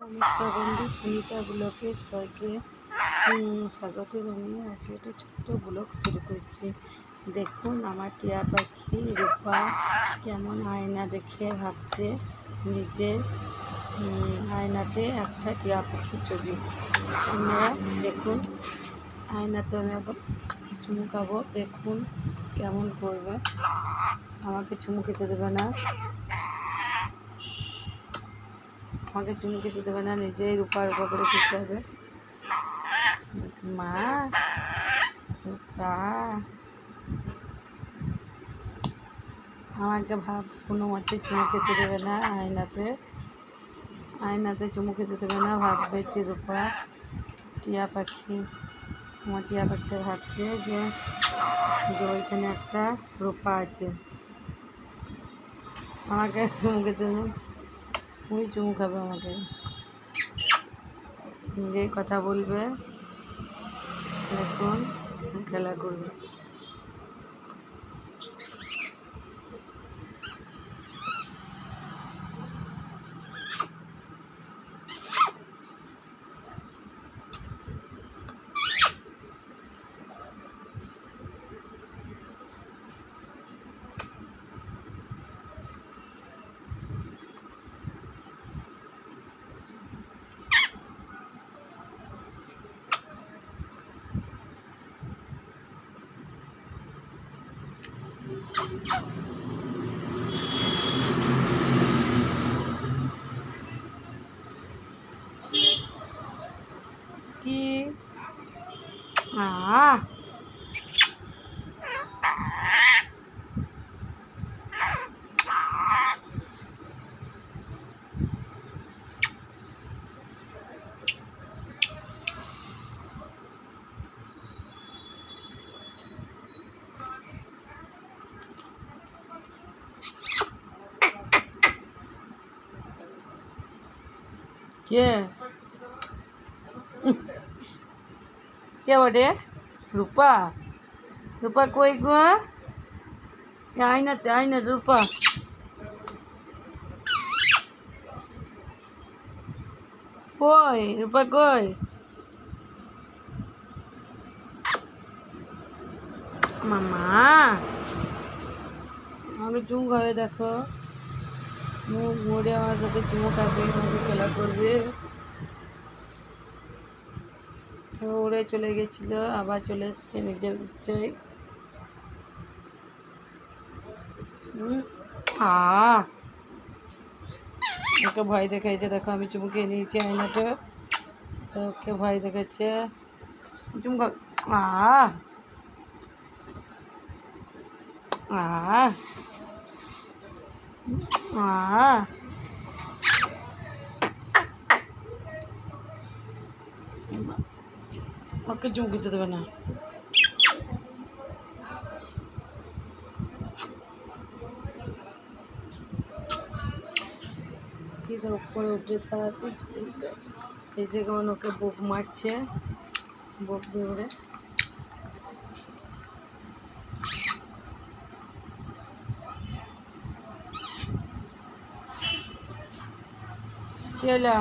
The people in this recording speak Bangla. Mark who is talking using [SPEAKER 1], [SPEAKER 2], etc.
[SPEAKER 1] নমস্কার বন্ধু, সুনিতা ব্লগে সবাইকে স্বাগত জানিয়ে আজকে একটা ছোট্ট ব্লগ শুরু করছি। দেখুন আমার টিয়া পাখি রূপা কেমন আয়না দেখে ভাবছে নিজের আয়নাতে একটা টিয়া পাখির ছবি। আপনারা দেখুন, আয়নাতে আমি আবার চুমুকাবো, দেখুন কেমন করবে। আমাকে চুমু খেতে দেবে না, আমাকে চুমু খেতে দেবে না, নিজেই রূপা করে খেতে হবে। মা রূপা আমাকে কোনো মতে চুমু খেতে দেবে না, আয়নাতে চুমু খেতে দেবে না। ভাববে যে রূপা টিয়া পাখি, আমার টিয়া পাখিটা ভাবছে যে ওইখানে একটা রূপা আছে। আমাকে চুমু খেতে দেবে, তুমি চুমু খাবে, আমাকে নিজেই কথা বলবে, দেখুন খেলা করবে। কি কে কে বটে? রূপা? রূপা কই গো? আয়নাতে রূপা কই? রূপা কই? মামা আমাকে চুমু খাবে, দেখো মুখ মুড়ে আমার সাথে চুমু খাবে, আমাকে খেলা করবে। উড়ে চলে গেছিল, আবার চলে এসছে নিজের ইচ্ছায়। ওকে ভয় দেখাইছে, দেখো আমি চুমু খেয়ে নিয়েছি আয়নাটা, ওকে ভয় দেখাচ্ছে। চুমু খা। ওকে চুমু খেতে দেবে না। উপরে উঠে তাড়াতাড়ি চলে গেল, এসে কেমন ওকে বুক মারছে, বুক দৌড়ে। চলো